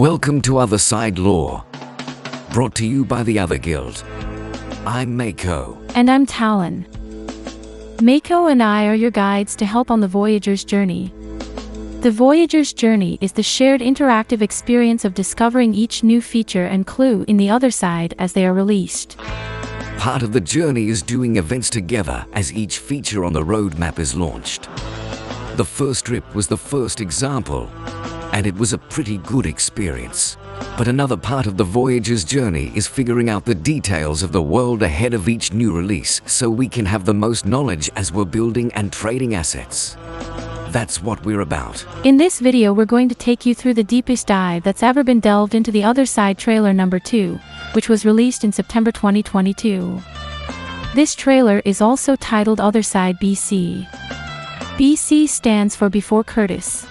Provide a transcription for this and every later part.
Welcome to Otherside Lore, brought to you by the Otherguild. I'm Mako. And I'm Talon. Mako and I are your guides to help on the Voyager's journey. The Voyager's journey is the shared interactive experience of discovering each new feature and clue in the Otherside as they are released. Part of the journey is doing events together as each feature on the roadmap is launched. The first trip was the first example, and it was a pretty good experience. But another part of the Voyager's journey is figuring out the details of the world ahead of each new release so we can have the most knowledge as we're building and trading assets. That's what we're about. In this video we're going to take you through the deepest dive that's ever been delved into the Otherside trailer number 2, which was released in September 2022. This trailer is also titled Otherside BC. BC stands for Before Curtis.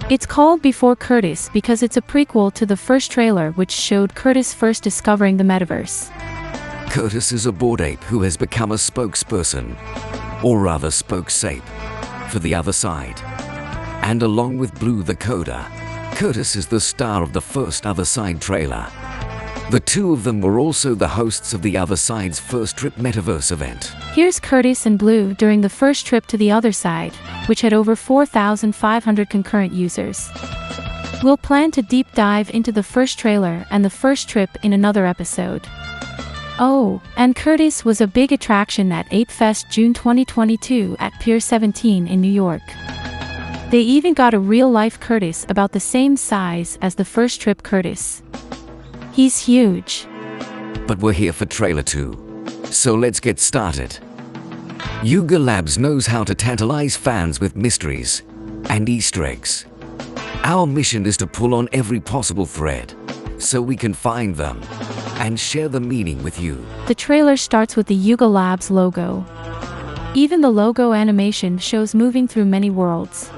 It's called Before Curtis because it's a prequel to the first trailer which showed Curtis first discovering the metaverse. Curtis is a bored ape who has become a spokesperson, or rather spokesape, for the Otherside. And along with Blue the Coder, Curtis is the star of the first Otherside trailer. The two of them were also the hosts of the Otherside's first trip metaverse event. Here's Curtis and Blue during the first trip to the Otherside, which had over 4,500 concurrent users. We'll plan to deep dive into the first trailer and the first trip in another episode. Oh, and Curtis was a big attraction at Ape Fest June 2022 at Pier 17 in New York. They even got a real-life Curtis about the same size as the first trip Curtis. He's huge. But we're here for trailer 2, so let's get started. Yuga Labs knows how to tantalize fans with mysteries and Easter eggs. Our mission is to pull on every possible thread so we can find them and share the meaning with you. The trailer starts with the Yuga Labs logo. Even the logo animation shows moving through many worlds.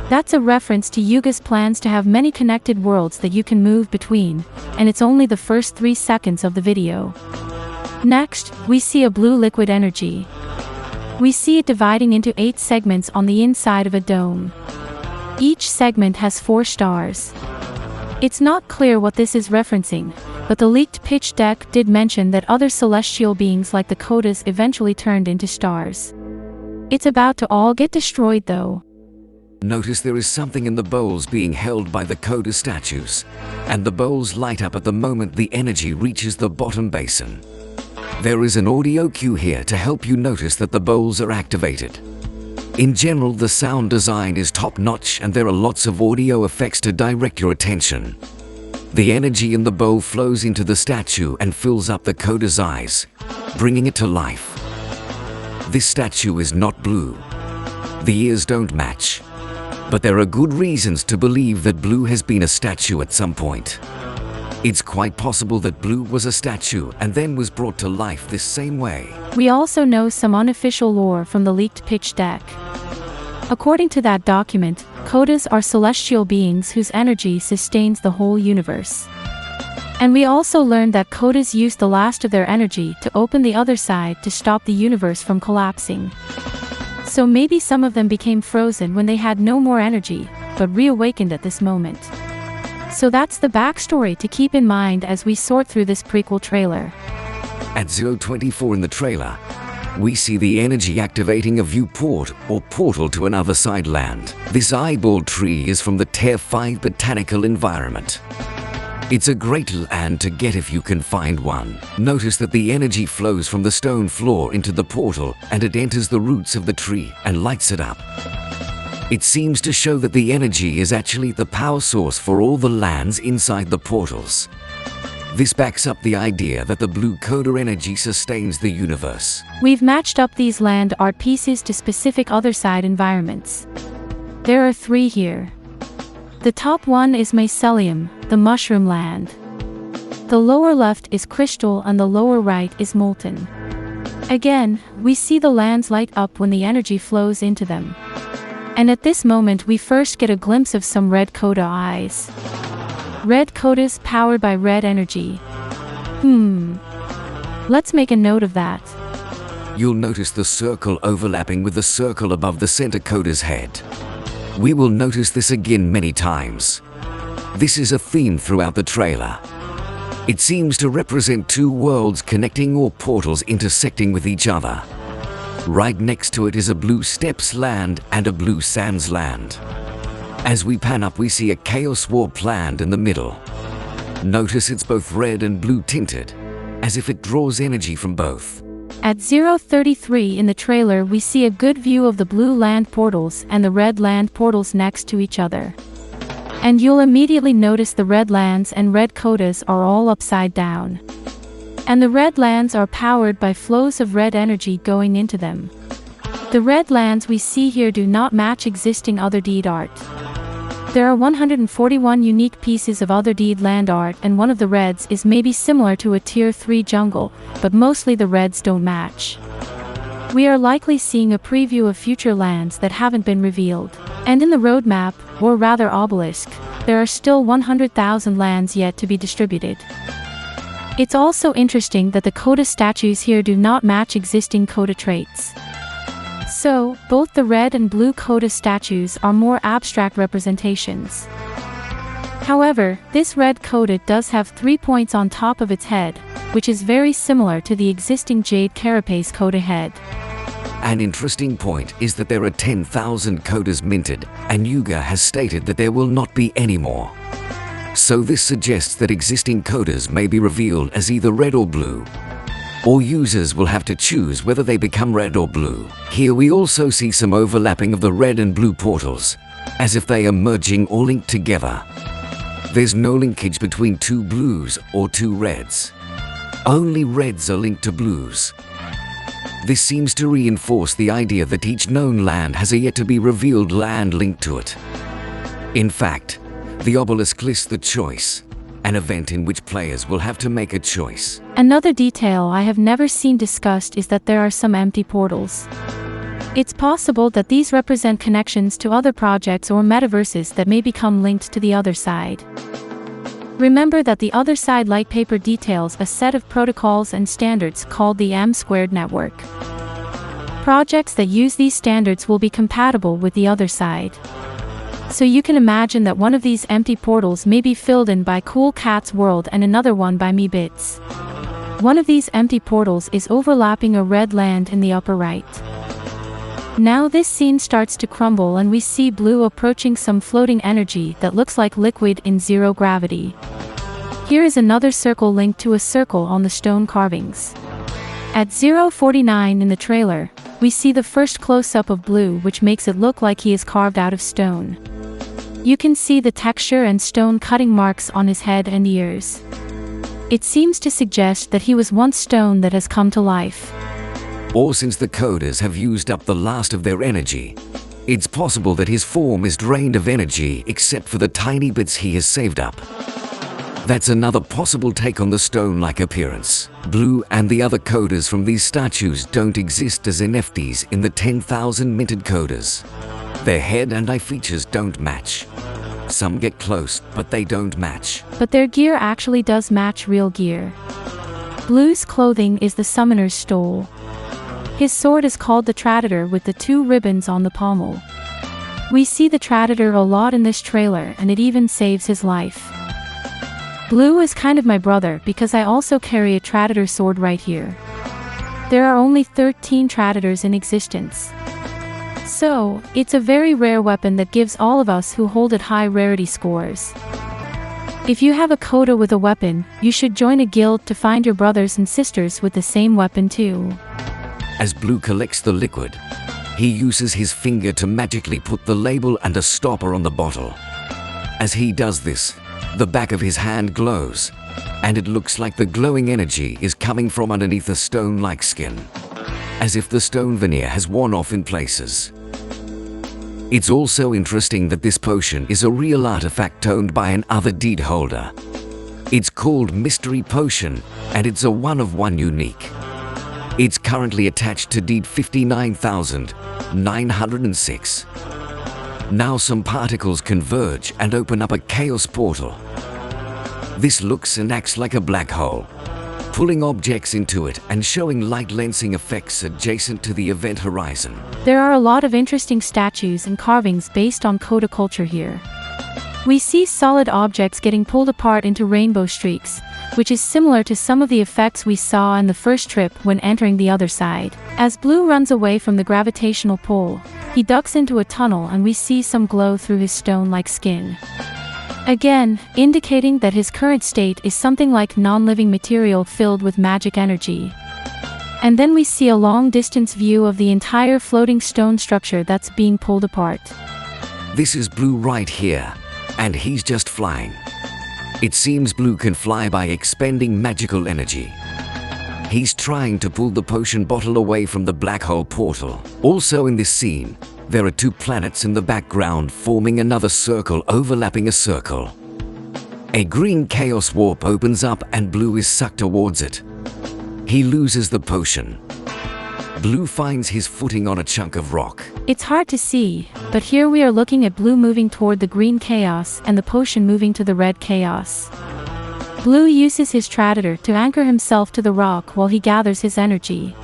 That's a reference to Yuga's plans to have many connected worlds that you can move between, and it's only the first 3 seconds of the video. Next, we see a blue liquid energy. We see it dividing into 8 segments on the inside of a dome. Each segment has 4 stars. It's not clear what this is referencing, but the leaked pitch deck did mention that other celestial beings like the Kodas eventually turned into stars. It's about to all get destroyed though. Notice there is something in the bowls being held by the Koda statues, and the bowls light up at the moment the energy reaches the bottom basin. There is an audio cue here to help you notice that the bowls are activated. In general, the sound design is top-notch and there are lots of audio effects to direct your attention. The energy in the bowl flows into the statue and fills up the Koda's eyes, bringing it to life. This statue is not blue. The ears don't match. But there are good reasons to believe that Blue has been a statue at some point. It's quite possible that Blue was a statue and then was brought to life this same way. We also know some unofficial lore from the leaked pitch deck. According to that document, Kodas are celestial beings whose energy sustains the whole universe. And we also learned that Kodas used the last of their energy to open the Otherside to stop the universe from collapsing. So maybe some of them became frozen when they had no more energy, but reawakened at this moment. So that's the backstory to keep in mind as we sort through this prequel trailer. At 0:24 in the trailer, we see the energy activating a viewport or portal to an Otherside land. This eyeball tree is from the Tier 5 botanical environment. It's a great land to get if you can find one. Notice that the energy flows from the stone floor into the portal and it enters the roots of the tree and lights it up. It seems to show that the energy is actually the power source for all the lands inside the portals. This backs up the idea that the blue Coda energy sustains the universe. We've matched up these land art pieces to specific Otherside environments. There are 3 here. The top one is Mycelium, the mushroom land. The lower left is Crystal and the lower right is Molten. Again, we see the lands light up when the energy flows into them. And at this moment we first get a glimpse of some red Coda eyes. Red Kodas powered by red energy. Let's make a note of that. You'll notice the circle overlapping with the circle above the center Coda's head. We will notice this again many times. This is a theme throughout the trailer. It seems to represent two worlds connecting or portals intersecting with each other. Right next to it is a blue steppes land and a blue sands land. As we pan up, we see a chaos warp land in the middle. Notice it's both red and blue tinted, as if it draws energy from both. At 0:33 in the trailer, we see a good view of the blue land portals and the red land portals next to each other. And you'll immediately notice the red lands and red codas are all upside down. And the red lands are powered by flows of red energy going into them. The red lands we see here do not match existing Otherguild art. There are 141 unique pieces of Otherguild land art, and one of the reds is maybe similar to a tier 3 jungle, but mostly the reds don't match. We are likely seeing a preview of future lands that haven't been revealed. And in the roadmap, or rather obelisk, there are still 100,000 lands yet to be distributed. It's also interesting that the coda statues here do not match existing coda traits. So, both the red and blue coda statues are more abstract representations. However, this red coda does have 3 points on top of its head, which is very similar to the existing jade carapace coda head. An interesting point is that there are 10,000 codas minted, and Yuga has stated that there will not be any more. So this suggests that existing codas may be revealed as either red or blue, or users will have to choose whether they become red or blue. Here we also see some overlapping of the red and blue portals, as if they are merging or linked together. There's no linkage between two blues or two reds. Only reds are linked to blues. This seems to reinforce the idea that each known land has a yet to be revealed land linked to it. In fact, the obelisk lists the choice, an event in which players will have to make a choice. Another detail I have never seen discussed is that there are some empty portals. It's possible that these represent connections to other projects or metaverses that may become linked to the Otherside. Remember that the Otherside lightpaper details a set of protocols and standards called the M² network. Projects that use these standards will be compatible with the Otherside. So you can imagine that one of these empty portals may be filled in by Cool Cat's world and another one by Me Bits. One of these empty portals is overlapping a red land in the upper right. Now this scene starts to crumble and we see blue approaching some floating energy that looks like liquid in zero gravity. Here is another circle linked to a circle on the stone carvings. At 0:49 in the trailer, we see the first close-up of blue, which makes it look like he is carved out of stone. You can see the texture and stone cutting marks on his head and ears. It seems to suggest that he was once stone that has come to life. Or since the codas have used up the last of their energy, it's possible that his form is drained of energy except for the tiny bits he has saved up. That's another possible take on the stone-like appearance. Blue and the other codas from these statues don't exist as NFTs in the 10,000 minted codas. Their head and eye features don't match. Some get close, but they don't match. But their gear actually does match real gear. Blue's clothing is the summoner's stole. His sword is called the Traditor with the 2 ribbons on the pommel. We see the Traditor a lot in this trailer, and it even saves his life. Blue is kind of my brother because I also carry a Traditor sword right here. There are only 13 Traditors in existence. So, it's a very rare weapon that gives all of us who hold it high rarity scores. If you have a coda with a weapon, you should join a guild to find your brothers and sisters with the same weapon too. As Blue collects the liquid, he uses his finger to magically put the label and a stopper on the bottle. As he does this, the back of his hand glows, and it looks like the glowing energy is coming from underneath the stone-like skin, as if the stone veneer has worn off in places. It's also interesting that this potion is a real artifact owned by an Otherguild holder. It's called Mystery Potion, and it's a one-of-one unique. It's currently attached to deed 59,906. Now some particles converge and open up a chaos portal. This looks and acts like a black hole, pulling objects into it and showing light lensing effects adjacent to the event horizon. There are a lot of interesting statues and carvings based on coda culture here. We see solid objects getting pulled apart into rainbow streaks, which is similar to some of the effects we saw in the first trip when entering the other side. As Blue runs away from the gravitational pull, he ducks into a tunnel and we see some glow through his stone-like skin. Again, indicating that his current state is something like non-living material filled with magic energy. And then we see a long-distance view of the entire floating stone structure that's being pulled apart. This is Blue right here, and he's just flying. It seems Blue can fly by expending magical energy. He's trying to pull the potion bottle away from the black hole portal. Also in this scene, there are two planets in the background forming another circle overlapping a circle. A green chaos warp opens up and Blue is sucked towards it. He loses the potion. Blue finds his footing on a chunk of rock. It's hard to see, but here we are looking at Blue moving toward the green chaos and the potion moving to the red chaos. Blue uses his Traditor to anchor himself to the rock while he gathers his energy.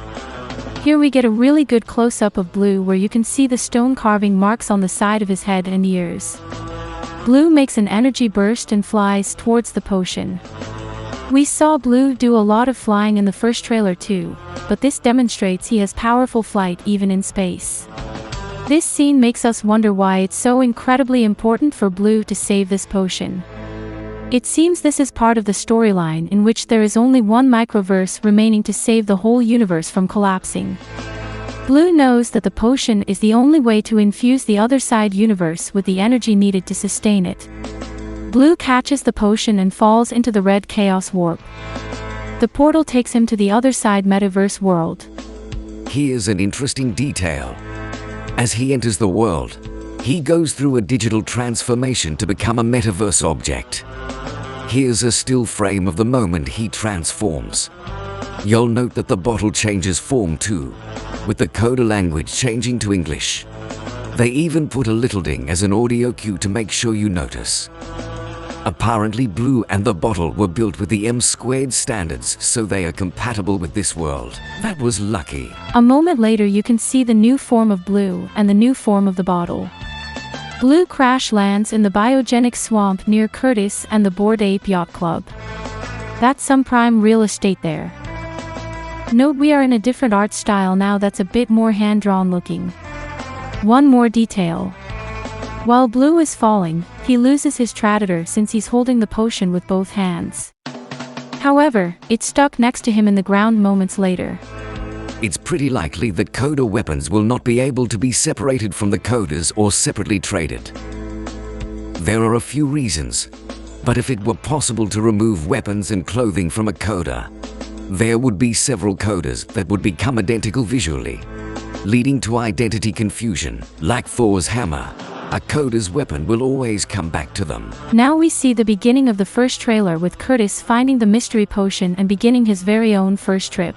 Here we get a really good close-up of Blue where you can see the stone carving marks on the side of his head and ears. Blue makes an energy burst and flies towards the potion. We saw Blue do a lot of flying in the first trailer too, but this demonstrates he has powerful flight even in space. This scene makes us wonder why it's so incredibly important for Blue to save this potion. It seems this is part of the storyline in which there is only one microverse remaining to save the whole universe from collapsing. Blue knows that the potion is the only way to infuse the Otherside universe with the energy needed to sustain it. Blue catches the potion and falls into the red chaos warp. The portal takes him to the Otherside metaverse world. Here's an interesting detail. As he enters the world, he goes through a digital transformation to become a metaverse object. Here's a still frame of the moment he transforms. You'll note that the bottle changes form too, with the coda language changing to English. They even put a little ding as an audio cue to make sure you notice. Apparently Blue and the bottle were built with the M² standards, so they are compatible with this world. That was lucky. A moment later you can see the new form of Blue and the new form of the bottle. Blue crash lands in the biogenic swamp near Curtis and the Bored Ape Yacht Club. That's some prime real estate there. Note we are in a different art style now that's a bit more hand-drawn looking. One more detail. While Blue is falling, he loses his Traditor since he's holding the potion with both hands. However, it's stuck next to him in the ground moments later. It's pretty likely that coda weapons will not be able to be separated from the codas or separately traded. There are a few reasons, but if it were possible to remove weapons and clothing from a coda, there would be several codas that would become identical visually, leading to identity confusion. Like Thor's hammer, a coda's weapon will always come back to them. Now we see the beginning of the first trailer with Curtis finding the mystery potion and beginning his very own first trip.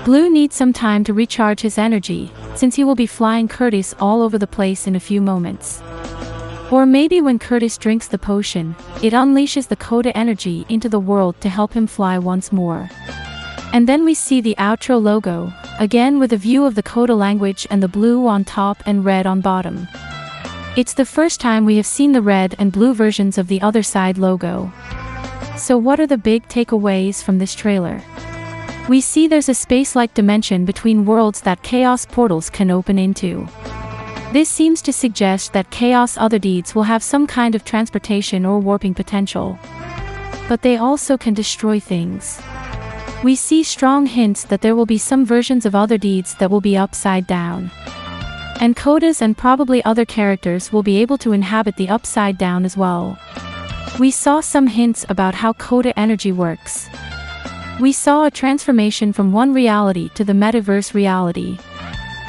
Blue needs some time to recharge his energy, since he will be flying Curtis all over the place in a few moments. Or maybe when Curtis drinks the potion, it unleashes the coda energy into the world to help him fly once more. And then we see the outro logo, again with a view of the coda language and the blue on top and red on bottom. It's the first time we have seen the red and blue versions of the Otherside logo. So what are the big takeaways from this trailer? We see there's a space-like dimension between worlds that chaos portals can open into. This seems to suggest that chaos Otherdeeds will have some kind of transportation or warping potential. But they also can destroy things. We see strong hints that there will be some versions of Otherdeeds that will be upside down. And codas and probably other characters will be able to inhabit the upside down as well. We saw some hints about how coda energy works. We saw a transformation from one reality to the metaverse reality.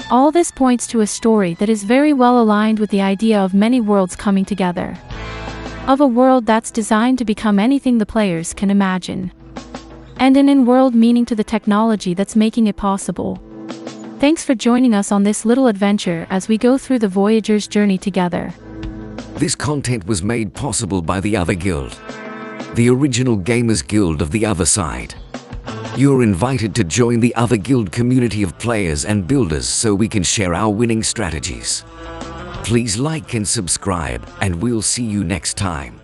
All this points to a story that is very well aligned with the idea of many worlds coming together. Of a world that's designed to become anything the players can imagine. And an in-world meaning to the technology that's making it possible. Thanks for joining us on this little adventure as we go through the Voyager's journey together. This content was made possible by the Otherguild, the original gamers guild of the Otherside. You're invited to join the Otherguild community of players and builders so we can share our winning strategies. Please like and subscribe, and we'll see you next time.